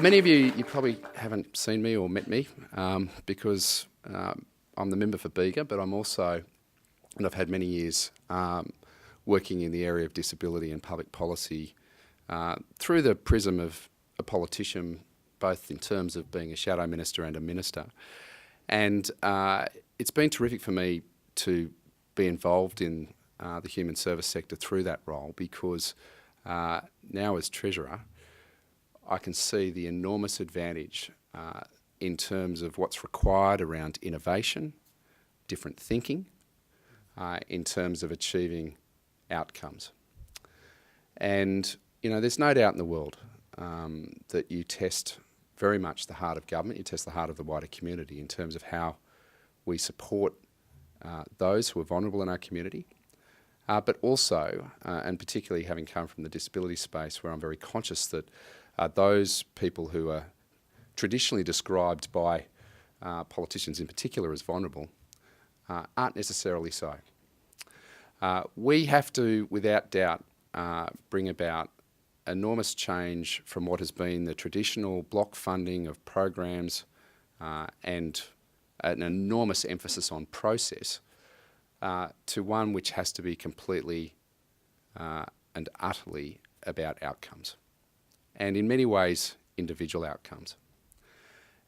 For many of you, you probably haven't seen me or met me because I'm the member for Bega, but I'm also, and I've had many years working in the area of disability and public policy through the prism of a politician, both in terms of being a shadow minister and a minister. And it's been terrific for me to be involved in the human service sector through that role because now as Treasurer, I can see the enormous advantage in terms of what's required around innovation, different thinking, in terms of achieving outcomes. And, you know, there's no doubt in the world that you test very much the heart of government, you test the heart of the wider community in terms of how we support those who are vulnerable in our community, but also, and particularly having come from the disability space where I'm very conscious that those people who are traditionally described by politicians in particular as vulnerable aren't necessarily so. We have to, without doubt, bring about enormous change from what has been the traditional block funding of programs and an enormous emphasis on process to one which has to be completely and utterly about outcomes. And in many ways, individual outcomes.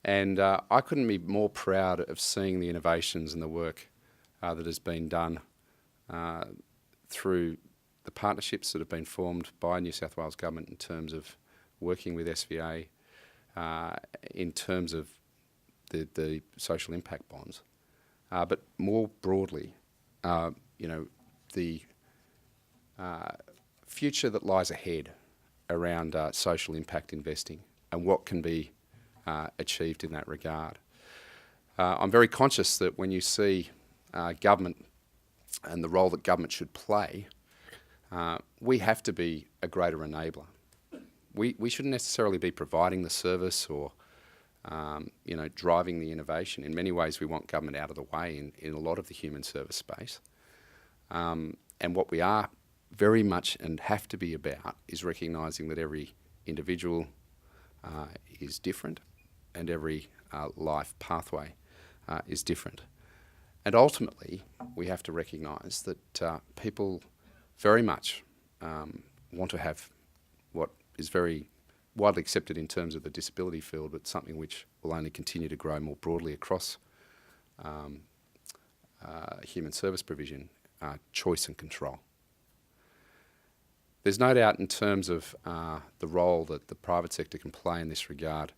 And I couldn't be more proud of seeing the innovations and the work that has been done through the partnerships that have been formed by New South Wales Government in terms of working with SVA, in terms of the social impact bonds. But more broadly, you know, the future that lies ahead around social impact investing and what can be achieved in that regard. I'm very conscious that when you see government and the role that government should play, we have to be a greater enabler. We shouldn't necessarily be providing the service or you know, driving the innovation. In many ways, we want government out of the way in a lot of the human service space. And what we are very much and have to be about is recognising that every individual is different and every life pathway is different. And ultimately, we have to recognise that people very much want to have what is very widely accepted in terms of the disability field, but something which will only continue to grow more broadly across human service provision, choice and control. There's no doubt in terms of the role that the private sector can play in this regard,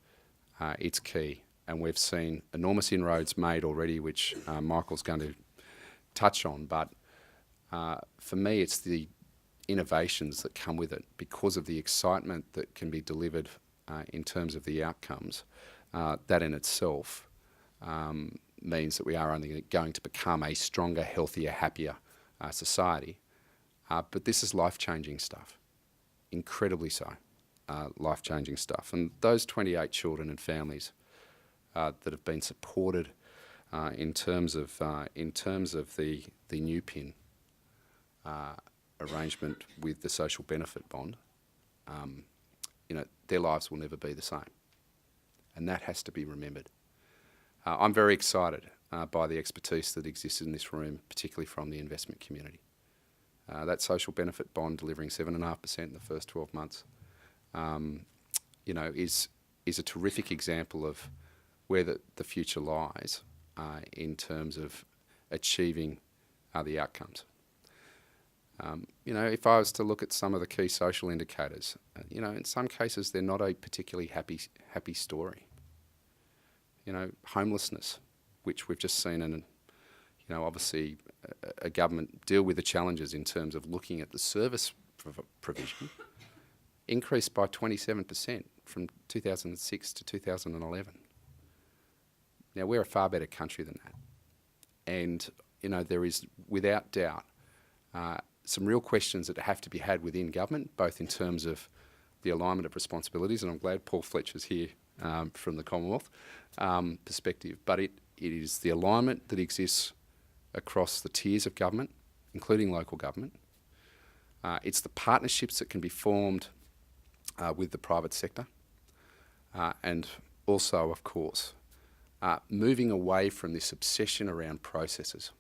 it's key. And we've seen enormous inroads made already, which Michael's going to touch on. But for me, it's the innovations that come with it because of the excitement that can be delivered in terms of the outcomes. That in itself means that we are only going to become a stronger, healthier, happier society. But this is life-changing stuff, incredibly so, life-changing stuff. And those 28 children and families that have been supported in terms of the new PIN arrangement with the social benefit bond, you know, their lives will never be the same, and that has to be remembered. I'm very excited by the expertise that exists in this room, particularly from the investment community. That social benefit bond delivering 7.5% in the first 12 months, you know, is a terrific example of where the future lies in terms of achieving the outcomes. You know, if I was to look at some of the key social indicators, you know, in some cases they're not a particularly happy story. You know, homelessness, which we've just seen, and you know, obviously a government deal with the challenges in terms of looking at the service provision, increased by 27% from 2006 to 2011. Now, we're a far better country than that. And, you know, there is, without doubt, some real questions that have to be had within government, both in terms of the alignment of responsibilities, and I'm glad Paul Fletcher's here from the Commonwealth perspective, but it is the alignment that exists across the tiers of government, including local government. It's the partnerships that can be formed with the private sector. and also, of course, moving away from this obsession around processes.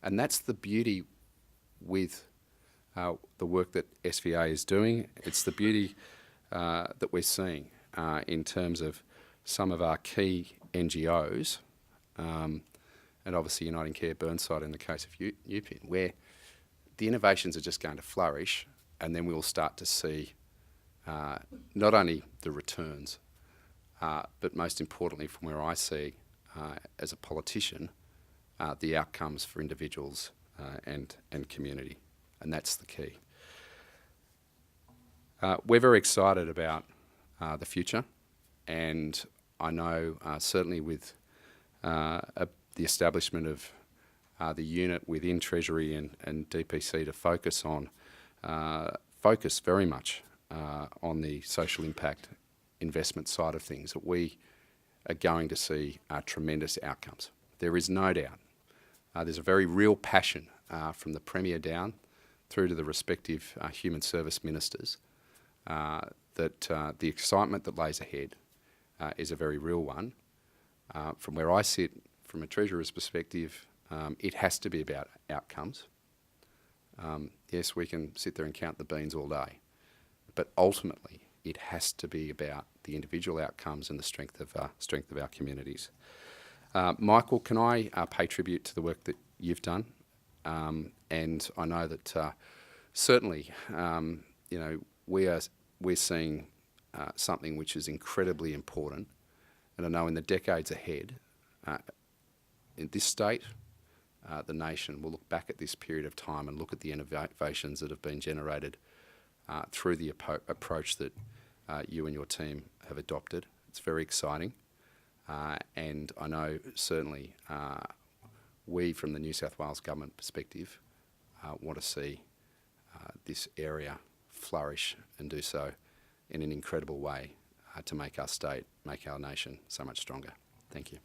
And that's the beauty with the work that SVA is doing. It's the beauty that we're seeing in terms of some of our key NGOs, and obviously Uniting Care Burnside in the case of UPIN, where the innovations are just going to flourish, and then we'll start to see not only the returns, but most importantly, from where I see as a politician, the outcomes for individuals and community, and that's the key. We're very excited about the future, and I know certainly with the establishment of the unit within Treasury and DPC to focus very much on the social impact investment side of things, that we are going to see tremendous outcomes. There is no doubt. There's a very real passion from the Premier down through to the respective human service ministers that the excitement that lays ahead is a very real one. From where I sit, from a Treasurer's perspective, it has to be about outcomes. Yes, we can sit there and count the beans all day, but ultimately it has to be about the individual outcomes and the strength of our communities. Michael, can I pay tribute to the work that you've done? And I know that certainly, we're seeing something which is incredibly important, and I know in the decades ahead, in this state, the nation will look back at this period of time and look at the innovations that have been generated through the approach that you and your team have adopted. It's very exciting, and I know certainly we, from the New South Wales government perspective, want to see this area flourish and do so in an incredible way to make our state, make our nation so much stronger. Thank you.